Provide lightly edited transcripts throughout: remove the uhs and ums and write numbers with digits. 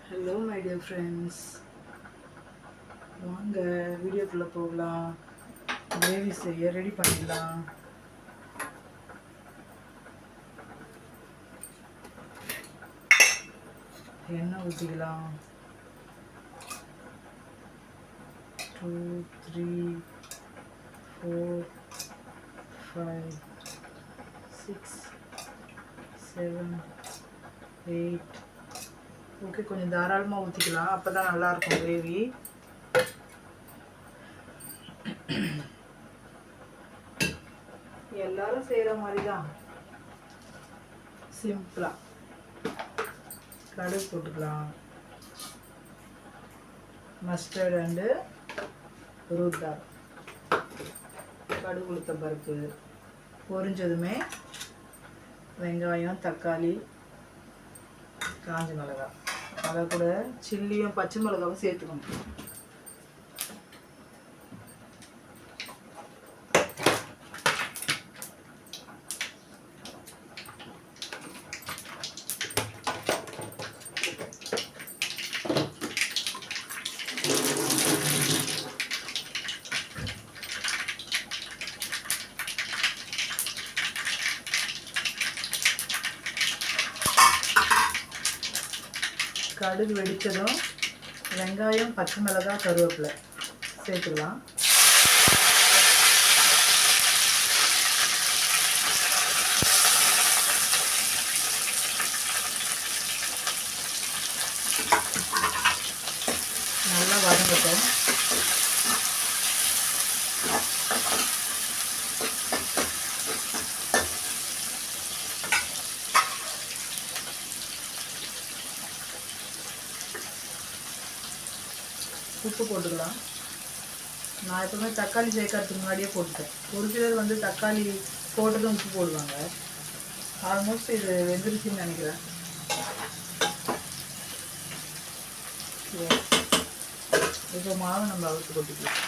Hello my dear friends, வாங்க வீடியோக்குள்ளே போகலாம். கிரேவி செய்ய ரெடி பண்ணிடலாம். எண்ணெய் ஊற்றிக்கலாம். 2 3 4 5 6 7 8. ஓகே, கொஞ்சம் தாராளமாக ஊற்றிக்கலாம், அப்போ தான் நல்லாயிருக்கும் கிரேவி. எல்லாரும் செய்கிற மாதிரி தான், சிம்பிளாக. கடுகு போட்டுக்கலாம், மஸ்டர்ட் அண்டு ரூட் தால், கடுகு உளுத்த பருப்பு பொரிஞ்சதுமே வெங்காயம், தக்காளி, காஞ்ச மிளகாய், அதை கூட சில்லியும் பச்சை மிளகாவும் சேர்த்துக்கணும். கடுகு வெடித்ததும் வெங்காயம், பச்சை மிளகாய், கருவேப்பிலை சேர்த்துக்கலாம். நல்லா வதங்கட்டும். உப்பு போட்டுக்கலாம். நான் எப்பவுமே தக்காளி சேர்க்கறதுக்கு முன்னாடியே போட்டுட்டேன். ஒரு சிலர் தக்காளி போட்டதும் உப்பு போடுவாங்க. ஆல்மோஸ்ட் இது வெந்துருச்சுன்னு நினைக்கிறேன். இப்போ மாவை நம்ம அவுத்து கொட்டிக்கலாம்.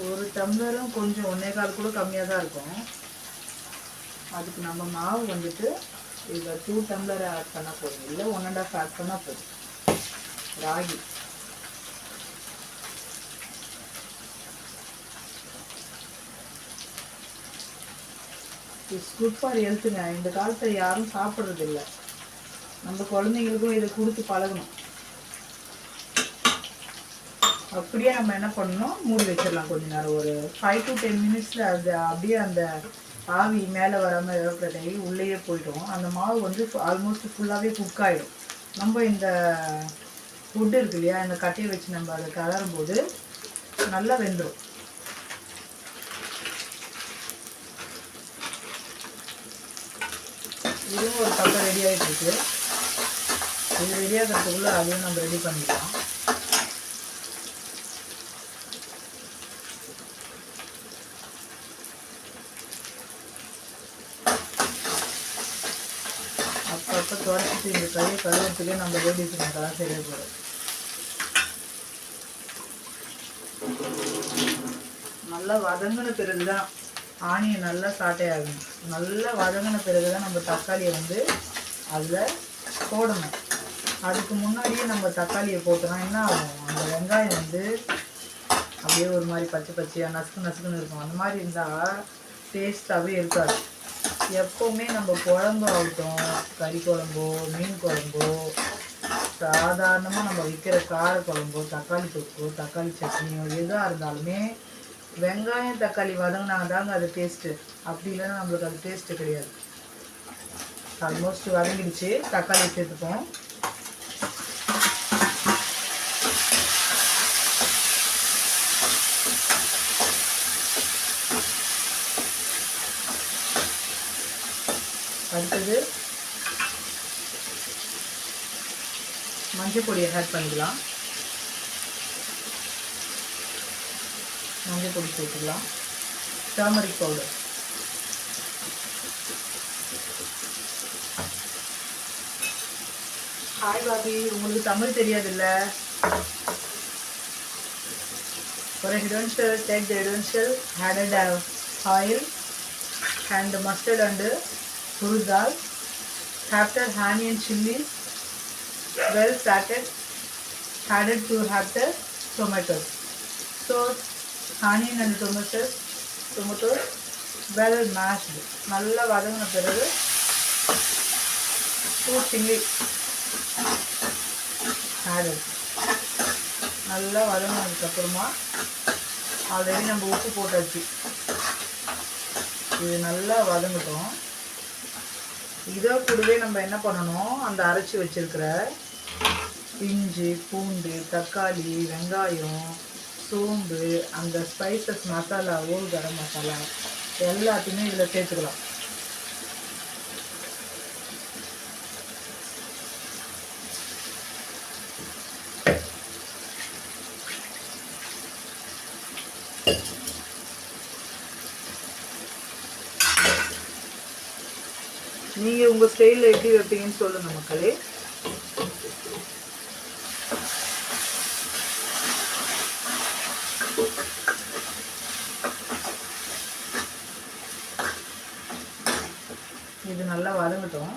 ஒரு டம்ளரும் கொஞ்சம் 1.25 கூட கம்மியாக தான் இருக்கும். அதுக்கு நம்ம மாவு இதில் 2 டம்ளர் ஆட் பண்ணால் போதும், இல்லை 1.5 ஆட் பண்ணால் போதும். ராகி இட்ஸ் குட் ஃபார் ஹெல்த்துங்க. இந்த காலத்தில் யாரும் சாப்பிட்றதில்ல. நம்ம குழந்தைங்களுக்கும் இதை கொடுத்து பழகணும். அப்படியே நம்ம என்ன பண்ணணும், மூடி வச்சிடலாம் கொஞ்ச நேரம். ஒரு 5 to 10 மினிட்ஸில் அது அப்படியே அந்த ஆவி மேலே வராமல் எவ்வளோ உள்ளேயே போய்டும். அந்த மாவு ஆல்மோஸ்ட் ஃபுல்லாகவே குக் ஆகிடும். நம்ம இந்த ஃபுட்டு இருக்கு இல்லையா, இந்த கட்டையை வச்சு நம்ம அதை கலரும் போது நல்லா வெந்துடும். இதுவும் ஒரு பக்கம் ரெடி ஆகிட்டு இருக்கு. இது ரெடி ஆகிறதுக்குள்ளே அதையும் நம்ம ரெடி பண்ணிக்கலாம். அப்பப்போ துடைச்சிட்டு இந்த கையை கழுவுறதுக்கே நம்ம ரெடி பண்ணிக்கலாம். சரியாக போகிறோம். நல்லா வதங்கின பிறகு தான் ஆனியன் நல்லா சாட்டை ஆகணும். நல்லா வதங்கின பிறகு தான் நம்ம தக்காளியை அதில் போடணும். அதுக்கு முன்னாடியே நம்ம தக்காளியை போட்டோம்னா என்ன ஆகும், அந்த வெங்காயம் அப்படியே ஒரு மாதிரி பச்சை பச்சையாக நசுக்குன்னு இருக்கும். அந்த மாதிரி இருந்தால் டேஸ்ட்டாகவே இருக்காது. எப்போவுமே நம்ம குழம்பு ஆகட்டும், கறி குழம்போ, மீன் குழம்போ, சாதாரணமாக நம்ம வைக்கிற கார குழம்போ, தக்காளி தொக்கோ, தக்காளி சட்னியோ எதாக இருந்தாலுமே வெங்காயம் தக்காளி வதங்கினாங்க தாங்க அது டேஸ்ட்டு. அப்படி இல்லைன்னா நம்மளுக்கு அது டேஸ்ட்டு கிடையாது. ஆல்மோஸ்ட் வதங்கிடுச்சு. தக்காளி சேர்த்துப்போம். அடுத்தது மஞ்சள் பொடியை ஆட் பண்ணிக்கலாம். மஞ்சள் பொடி சேர்த்துக்கலாம். டர்மரிக் பவுடர், ஹாய் பாபி, உங்களுக்கு தமிழ் தெரியாதுல்ல? For a hidden take the hidden shell, added oil and mustard and urud dal After onion chilies well sauteed, added to have the tomatoes. So onion and tomatoes well mashed. நல்லா வதங்கின பிறகு 2 chili added. நல்லா வதங்கினதுக்கப்புறமா already நம்ம உப்பு போட்டாச்சு. இது நல்லா வதங்கட்டும். இதை கூடவே நம்ம என்ன பண்ணணும், அந்த அரைச்சி வச்சிருக்கிற இஞ்சி பூண்டு தக்காளி வெங்காயம் சோம்பு அந்த ஸ்பைசஸ் மசாலா ஓல் கரம் மசாலா எல்லாத்தையுமே இதில் சேர்த்துக்கலாம். நீங்கள் உங்கள் ஸ்டைலில் எப்படி வைப்பீங்கன்னு சொல்லுங்கள் மக்களே. இது நல்லா வதங்கட்டும்.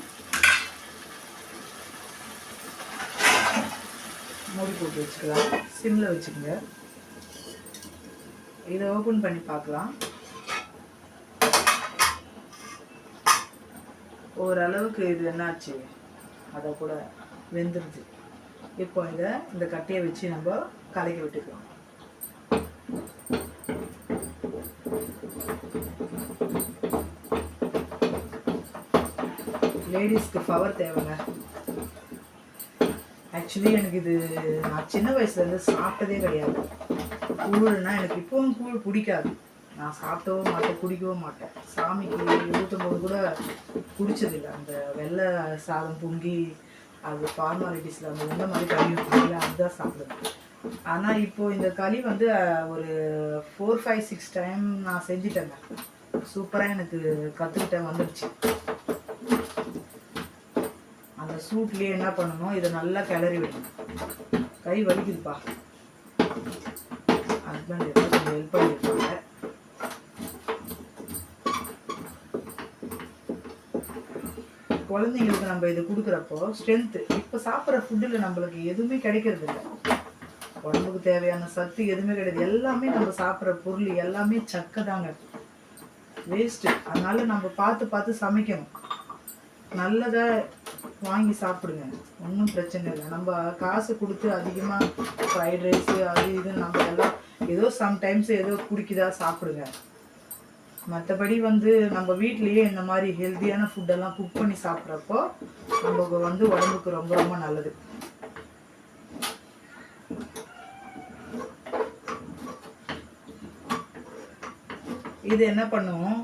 மூடி போட்டு வச்சுக்கலாம். சிம்மில் வச்சுக்கோங்க. இதை ஓப்பன் பண்ணி பார்க்கலாம். ஓரளவுக்கு இது என்னாச்சு, அதை கூட வெந்துருது. இப்போ இந்த கட்டையை வச்சு நம்ம கலக்கி விட்டுக்கலாம். லேடிஸ்க்கு பவர் தேவைங்க. ஆக்சுவலி எனக்கு இது நான் சின்ன வயசுலேருந்து சாப்பிட்டதே கிடையாது. கூழ்னா எனக்கு இப்போவும் கூழ் பிடிக்காது. நான் சாப்பிடவும் மாட்டேன், குடிக்கவும் மாட்டேன். சாமிக்கு ஊற்றும் போது கூட குடிச்சதில்லை. அந்த வெள்ளை சாதம் பொங்கி அது ஃபார்மாலிட்டிஸில் அந்த இந்த மாதிரி களி ஊற்றிங்களா அதுதான் சாப்பிடுவேன். ஆனால் இப்போது இந்த களி ஒரு 4, 5, 6 டைம் நான் செஞ்சிட்டேங்க. சூப்பராக எனக்கு கற்றுக்கிட்டேன், வந்துடுச்சு. அந்த சூட்லேயே என்ன பண்ணணும், இதை நல்லா கிளறி விடணும். கை வலிக்குதுப்பா. ஹஸ்பண்ட் எதாவது கொஞ்சம் ஹெல்ப் பண்ணியிருப்பாங்க. குழந்தைங்களுக்கு நம்ம இது கொடுக்குறப்போ ஸ்ட்ரென்த்து. இப்போ சாப்பிட்ற ஃபுட்டில் நம்மளுக்கு எதுவுமே கிடைக்கிறது இல்லை. உடம்புக்கு தேவையான சத்து எதுவுமே கிடையாது. எல்லாமே நம்ம சாப்பிட்ற பொருள் எல்லாமே சக்கை தாங்க, வேஸ்ட்டு. அதனால நம்ம பார்த்து சமைக்கணும். நல்லதாக வாங்கி சாப்பிடுங்க, ஒன்றும் பிரச்சனை இல்லை. நம்ம காசு கொடுத்து அதிகமாக ஃப்ரைட் ரைஸு அது இது நம்ம எல்லாம் ஏதோ சம்டைம்ஸ் ஏதோ பிடிக்குதா சாப்பிடுங்க. மற்றபடி நம்ம வீட்லேயே இந்த மாதிரி ஹெல்த்தியான ஃபுட்டெல்லாம் குக் பண்ணி சாப்பிட்றப்போ நமக்கு உடம்புக்கு ரொம்ப ரொம்ப நல்லது. இது என்ன பண்ணுவோம்,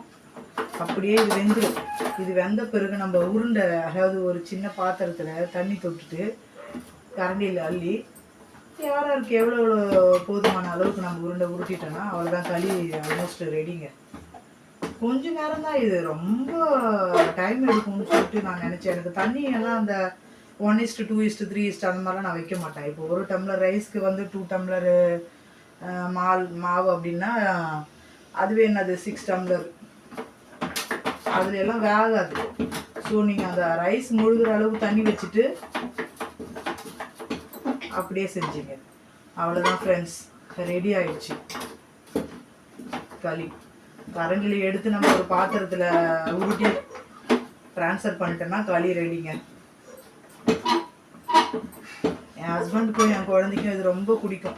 அப்படியே இது வெந்துடும். இது வெந்த பிறகு நம்ம உருண்டை, அதாவது ஒரு சின்ன பாத்திரத்தில் தண்ணி தொட்டுட்டு கரண்டியில் அள்ளி யாருக்கு எவ்வளோ போதுமான அளவுக்கு நம்ம உருண்டை உருட்டிட்டோன்னா அவ்வளோதான், களி ஆல்மோஸ்ட் ரெடிங்க. கொஞ்ச நேரம் தான், இது ரொம்ப டைம் எடுக்கும்னு சொல்லிட்டு நான் நினச்சேன். எனக்கு தண்ணி எல்லாம் அந்த 1:2:3 அந்த மாதிரிலாம் நான் வைக்க மாட்டேன். இப்போ 1 டம்ளர் ரைஸ்க்கு 2 டம்ளர் மாவு அப்படின்னா அதுவே என்னது 6 டம்ளர், அதுல எல்லாம் வேகாது. ஸோ நீங்கள் அந்த ரைஸ் முழுகிற அளவுக்கு தண்ணி வச்சுட்டு அப்படியே செஞ்சீங்க. அவ்வளோதான் ஃப்ரெண்ட்ஸ், ரெடி ஆயிடுச்சு களி. கரண்டில் எடுத்து நம்ம ஒரு பாத்திரத்தில் உருட்டி ட்ரான்ஸ்ஃபர் பண்ணிட்டோன்னா களி ரெடிங்க. என் ஹஸ்பண்டுக்கும் என் குழந்தைக்கும் இது ரொம்ப பிடிக்கும்.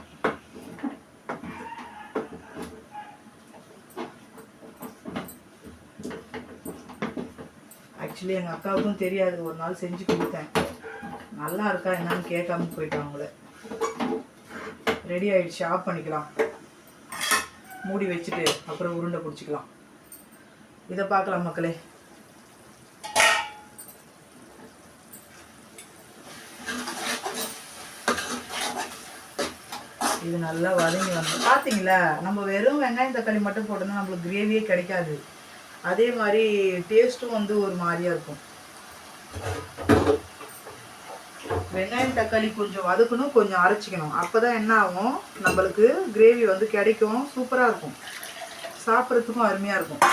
ஆக்சுவலி எங்கள் அக்காவுக்கும் தெரியாது. ஒரு நாள் செஞ்சு கொடுத்தேன், நல்லா இருக்கா என்னன்னு கேட்காம போயிட்டாங்களே. ரெடி ஆயிடுச்சு, ஆஃப் பண்ணிக்கலாம். மூடி வச்சுட்டு அப்புறம் உருண்டை பிடிச்சிக்கலாம். இதை பார்க்கலாம் மக்களே. இது நல்லா வதங்கி பார்த்தீங்களா, நம்ம வெறும் வெங்காயம் தக்காளி மட்டும் போட்டோம்னா நம்மளுக்கு கிரேவியே கிடைக்காது. அதே மாதிரி டேஸ்ட்டும் ஒரு மாதிரியா இருக்கும். வெங்காயம் தக்காளி கொஞ்சம் வதக்கணும், கொஞ்சம் அரைச்சிக்கணும். அப்போ தான் என்ன ஆகும், நம்மளுக்கு கிரேவி கிடைக்கும், சூப்பராக இருக்கும், சாப்பிட்றதுக்கும் அருமையாக இருக்கும்.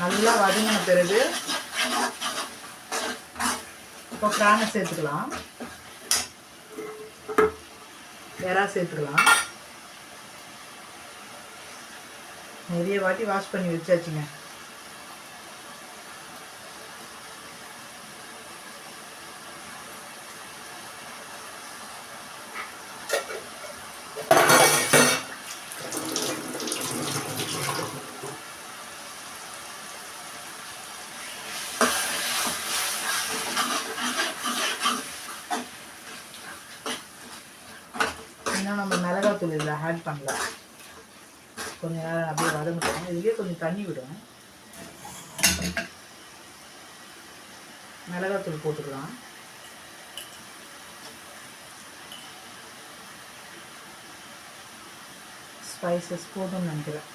நல்லா வதங்கின பிறகு இப்போ பிரானை சேர்த்துக்கலாம், எறா சேர்த்துக்கலாம். நிறைய வாட்டி வாஷ் பண்ணி வச்சாச்சுங்க. இன்னும் நம்ம மிளகாத்தூள் இதில் ஆட் பண்ணலாம். கொஞ்சம் நேரம் அப்படியே வதங்கிட்டோம். இதுலேயே கொஞ்சம் தண்ணி விடும். மிளகாத்தூள் போட்டுக்கலாம். ஸ்பைசஸ் போதும்னு நினைக்கிறேன்.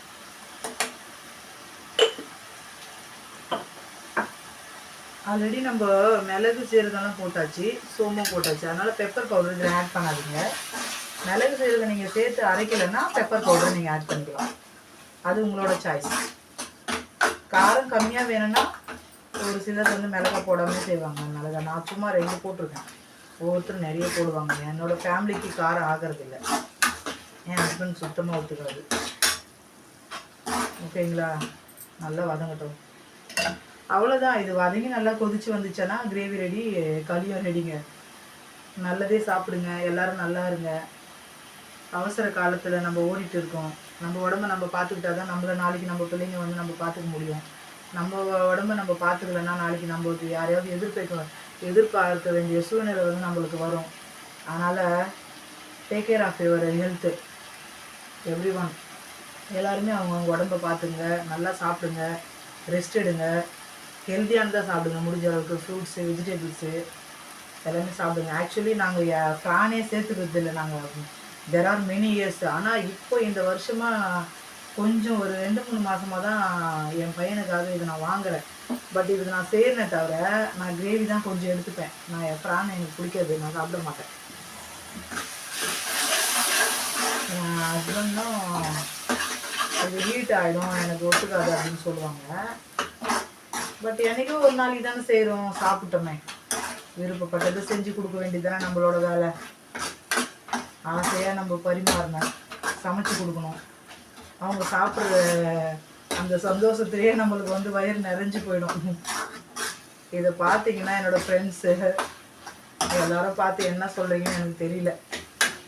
ஆல்ரெடி நம்ம மிளகு சீரகம்லாம் போட்டாச்சு, சோம்பம் போட்டாச்சு. அதனால் பெப்பர் பவுடர் இதில் ஆட் பண்ணாதீங்க. மிளகு சீரகம் நீங்கள் சேர்த்து அரைக்கலைன்னா பெப்பர் பவுடர் நீங்கள் ஆட் பண்ணிக்கலாம். அது உங்களோட சாய்ஸ். காரம் கம்மியாக வேணும்னா ஒரு சிலர் வந்து மிளகா போடாமல் செய்வாங்க. மிளகா நான் சும்மா 2 போட்டிருக்கேன். ஒவ்வொருத்தரும் நிறைய போடுவாங்க. என்னோடய ஃபேமிலிக்கு காரம் ஆகிறதில்ல. என் ஹஸ்பண்ட் சுத்தமாக ஒத்துக்காது. ஓகேங்களா? நல்லா வதங்கட்டும். அவ்வளோதான். இது வதங்கி நல்லா கொதிச்சு வந்துச்சுன்னா கிரேவி ரெடி, களியும் ரெடிங்க. நல்லதே சாப்பிடுங்க, எல்லோரும் நல்லா இருங்க. அவசர காலத்தில் நம்ம ஓடிட்டு இருக்கோம். நம்ம உடம்ப நம்ம பார்த்துக்கிட்டா தான் நம்மளை நாளைக்கு நம்ம பிள்ளைங்க வந்து நம்ம பார்த்துக்க முடியும். நம்ம உடம்ப நம்ம பார்த்துக்கலன்னா நாளைக்கு நம்மளுக்கு யாரையாவது எதிர்பார்க்க வேண்டிய சூழ்நிலை வந்து நம்மளுக்கு வரும். அதனால் take care of your health every one. எல்லாருமே அவங்கவுங்க உடம்பை பார்த்துங்க, நல்லா சாப்பிடுங்க, ரெஸ்ட் எடுங்க, ஹெல்த்தியானதாக சாப்பிடுங்க. முடிஞ்ச அளவுக்கு ஃப்ரூட்ஸு, வெஜிடபிள்ஸு எல்லாமே சாப்பிடுங்க. ஆக்சுவலி நாங்கள் ப்ரானே சேர்த்துக்கிறது இல்லை. நாங்கள் தெர் ஆர் மெனி இயர்ஸ். ஆனால் இப்போ இந்த வருஷமாக கொஞ்சம் ஒரு 2-3 மாதமாக தான் என் பையனுக்காக இதை நான் வாங்குகிறேன். பட் இதுக்கு நான் செய்கிறேனே தவிர நான் கிரேவி தான் கொஞ்சம் எடுத்துப்பேன். நான் என் ப்ரான் எனக்கு பிடிக்காது, நான் சாப்பிட மாட்டேன். என் ஹஸ்பண்டும் அது ஹீட் ஆகிடும், எனக்கு ஒத்துக்காது அப்படின்னு சொல்லுவாங்க. பட் என்றைக்கும் ஒரு நாளைக்கு தானே செய்கிறோம், சாப்பிட்டோமே. விருப்பப்பட்டது செஞ்சு கொடுக்க வேண்டியது தானே நம்மளோட வேலை. ஆசையாக நம்ம பரிமாறணும், சமைச்சு கொடுக்கணும். அவங்க சாப்பிட்ற அந்த சந்தோஷத்துலேயே நம்மளுக்கு வந்து வயிறு நிறைஞ்சு போயிடும். இதை பார்த்தீங்கன்னா என்னோடய ஃப்ரெண்ட்ஸு எல்லோரும் பார்த்து என்ன சொல்கிறீங்கன்னு எனக்கு தெரியல.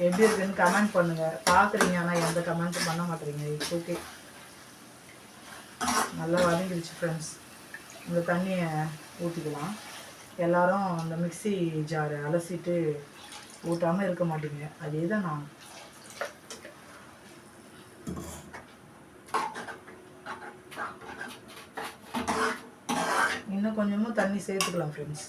எப்படி இருக்குன்னு கமெண்ட் பண்ணுங்கள். பார்க்குறீங்க, ஆனால் எந்த கமெண்ட்டும் பண்ண மாட்டேறீங்க. It's okay. நல்லா வதங்கிடுச்சு ஃப்ரெண்ட்ஸ். இந்த தண்ணியை ஊற்றிக்கலாம். எல்லோரும் அந்த மிக்ஸி ஜாரை அலசிட்டு ஊட்டாமல் இருக்க மாட்டீங்க. அதே தான் நான். இன்னும் கொஞ்சமும் தண்ணி சேர்த்துக்கலாம் ஃப்ரெண்ட்ஸ்.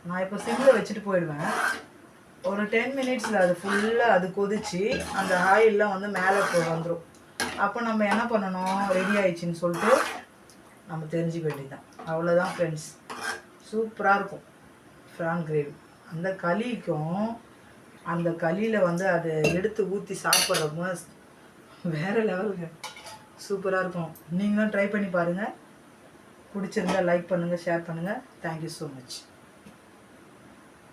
நான் இப்போ சிம்மில் வச்சுட்டு போயிடுவேன். ஒரு 10 மினிட்ஸில் அது ஃபுல்லாக அது கொதிச்சு அந்த ஆயிலெலாம் வந்து மேலே வந்துடும். அப்போ நம்ம என்ன பண்ணணும், ரெடி ஆயிடுச்சின்னு சொல்லிட்டு நம்ம தெரிஞ்சுக்க வேண்டியதுதான். அவ்வளோதான் ஃப்ரெண்ட்ஸ். சூப்பராக இருக்கும் ப்ரான் கிரேவி. அந்த களிக்கும் அந்த களியில் வந்து அதை எடுத்து ஊற்றி சாப்பிட்றப்போ வேறு லெவலுங்க. சூப்பராக இருக்கும். நீங்களும் ட்ரை பண்ணி பாருங்கள். பிடிச்சிருந்தா லைக் பண்ணுங்கள், ஷேர் பண்ணுங்கள். Thank you so much.